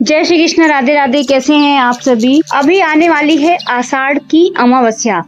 जय श्री कृष्ण, राधे राधे। कैसे हैं आप सभी। अभी आने वाली है आषाढ़ की अमावस्या।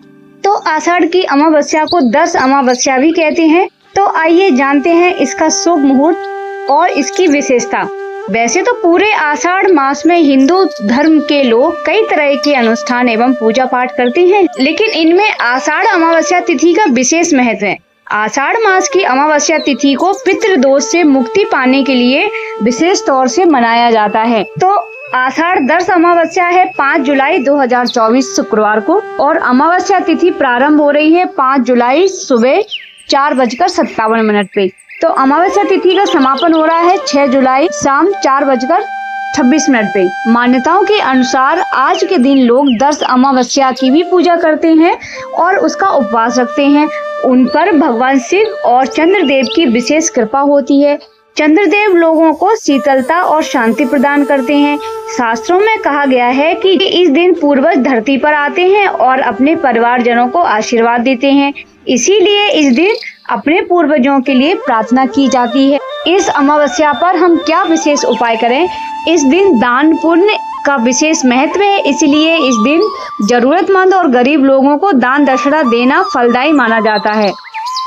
तो आषाढ़ की अमावस्या को दर्श अमावस्या भी कहते हैं। तो आइए जानते हैं इसका शुभ मुहूर्त और इसकी विशेषता। वैसे तो पूरे आषाढ़ मास में हिंदू धर्म के लोग कई तरह के अनुष्ठान एवं पूजा पाठ करते हैं, लेकिन इनमें आषाढ़ अमावस्या तिथि का विशेष महत्व है। आषाढ़ मास की अमावस्या तिथि को पितृदोष से मुक्ति पाने के लिए विशेष तौर से मनाया जाता है। तो आषाढ़ दर्श अमावस्या है 5 जुलाई 2024 शुक्रवार को, और अमावस्या तिथि प्रारंभ हो रही है 5 जुलाई सुबह 4:57 पे। तो अमावस्या तिथि का समापन हो रहा है 6 जुलाई शाम 4:26 पे। मान्यताओं के अनुसार आज के दिन लोग दर्श अमावस्या की भी पूजा करते हैं और उसका उपवास रखते हैं। उन पर भगवान शिव और चंद्रदेव की विशेष कृपा होती है। चंद्रदेव लोगों को शीतलता और शांति प्रदान करते हैं। शास्त्रों में कहा गया है कि इस दिन पूर्वज धरती पर आते हैं और अपने परिवारजनों को आशीर्वाद देते हैं, इसीलिए इस दिन अपने पूर्वजों के लिए प्रार्थना की जाती है। इस अमावस्या पर हम क्या विशेष उपाय करें। इस दिन दान पुण्य का विशेष महत्व है, इसलिए इस दिन जरूरतमंद और गरीब लोगों को दान दक्षिणा देना फलदायी माना जाता है।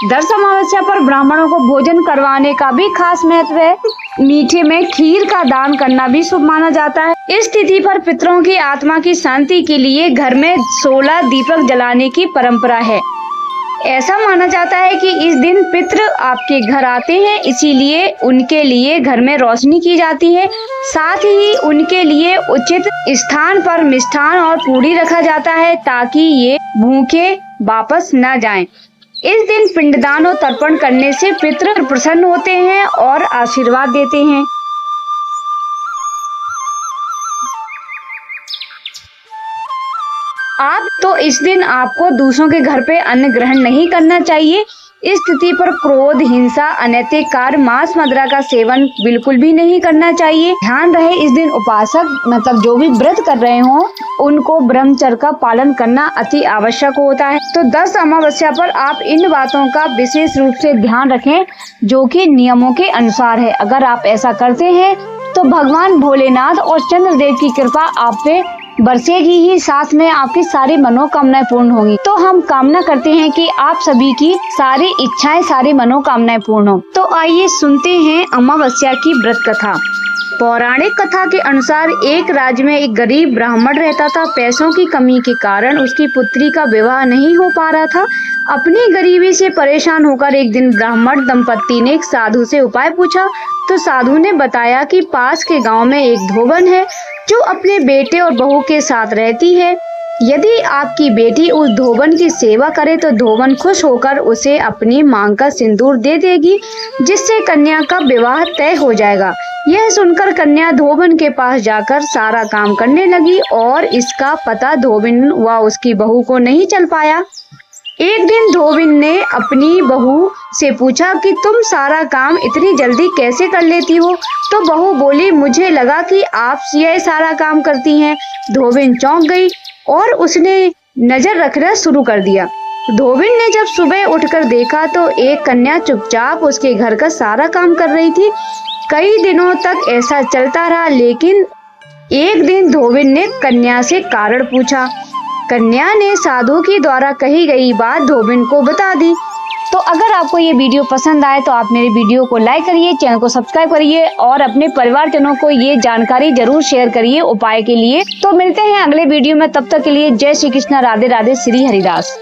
दर्श अमावस्या पर ब्राह्मणों को भोजन करवाने का भी खास महत्व है। मीठे में खीर का दान करना भी शुभ माना जाता है। इस तिथि पर पितरों की आत्मा की शांति के लिए घर में 16 दीपक जलाने की परंपरा है। ऐसा माना जाता है कि इस दिन पितृ आपके घर आते हैं, इसीलिए उनके लिए घर में रोशनी की जाती है। साथ ही उनके लिए उचित स्थान पर मिष्ठान और पूड़ी रखा जाता है ताकि ये भूखे वापस न जाएं। इस दिन पिंडदान और तर्पण करने से पितृ प्रसन्न होते हैं और आशीर्वाद देते हैं। इस दिन आपको दूसरों के घर पे अन्न ग्रहण नहीं करना चाहिए। इस तिथि पर क्रोध, हिंसा, अनैतिक कार्य, मांस मदिरा का सेवन बिल्कुल भी नहीं करना चाहिए। ध्यान रहे इस दिन उपासक मतलब जो भी व्रत कर रहे हों उनको ब्रह्मचर्य का पालन करना अति आवश्यक होता है। तो दर्श अमावस्या पर आप इन बातों का विशेष रूप से ध्यान रखें जो कि नियमों के अनुसार है। अगर आप ऐसा करते हैं तो भगवान भोलेनाथ और चंद्रदेव की कृपा आप पे बरसेगी ही, साथ में आपकी सारी मनोकामनाएं पूर्ण होंगी। तो हम कामना करते हैं कि आप सभी की सारी इच्छाएं, सारी मनोकामनाएं पूर्ण हो। तो आइए सुनते हैं अमावस्या की व्रत कथा। पौराणिक कथा के अनुसार एक राज्य में एक गरीब ब्राह्मण रहता था। पैसों की कमी के कारण उसकी पुत्री का विवाह नहीं हो पा रहा था। अपनी गरीबी से परेशान होकर एक दिन ब्राह्मण दंपत्ति ने एक साधु से उपाय पूछा। तो साधु ने बताया कि पास के गांव में एक धोबन है जो अपने बेटे और बहू के साथ रहती है। यदि आपकी बेटी उस धोबन की सेवा करे तो धोबन खुश होकर उसे अपनी मांग का सिंदूर दे देगी, जिससे कन्या का विवाह तय हो जाएगा। यह सुनकर कन्या धोबन के पास जाकर सारा काम करने लगी और इसका पता धोबन व उसकी बहू को नहीं चल पाया। एक दिन धोबिन ने अपनी बहू से पूछा कि तुम सारा काम इतनी जल्दी कैसे कर लेती हो। तो बहू बोली, मुझे लगा कि आप यह सारा काम करती हैं। धोबिन चौंक गई और उसने नजर रखना शुरू कर दिया। धोबिन ने जब सुबह उठकर देखा तो एक कन्या चुपचाप उसके घर का सारा काम कर रही थी। कई दिनों तक ऐसा चलता रहा, लेकिन एक दिन धोबिन ने कन्या से कारण पूछा। कन्या ने साधु की द्वारा कही गई बात धोबिन को बता दी। तो अगर आपको ये वीडियो पसंद आए तो आप मेरे वीडियो को लाइक करिए, चैनल को सब्सक्राइब करिए और अपने परिवारजनों को ये जानकारी जरूर शेयर करिए उपाय के लिए। तो मिलते हैं अगले वीडियो में, तब तक के लिए जय श्री कृष्ण, राधे राधे, श्री हरिदास।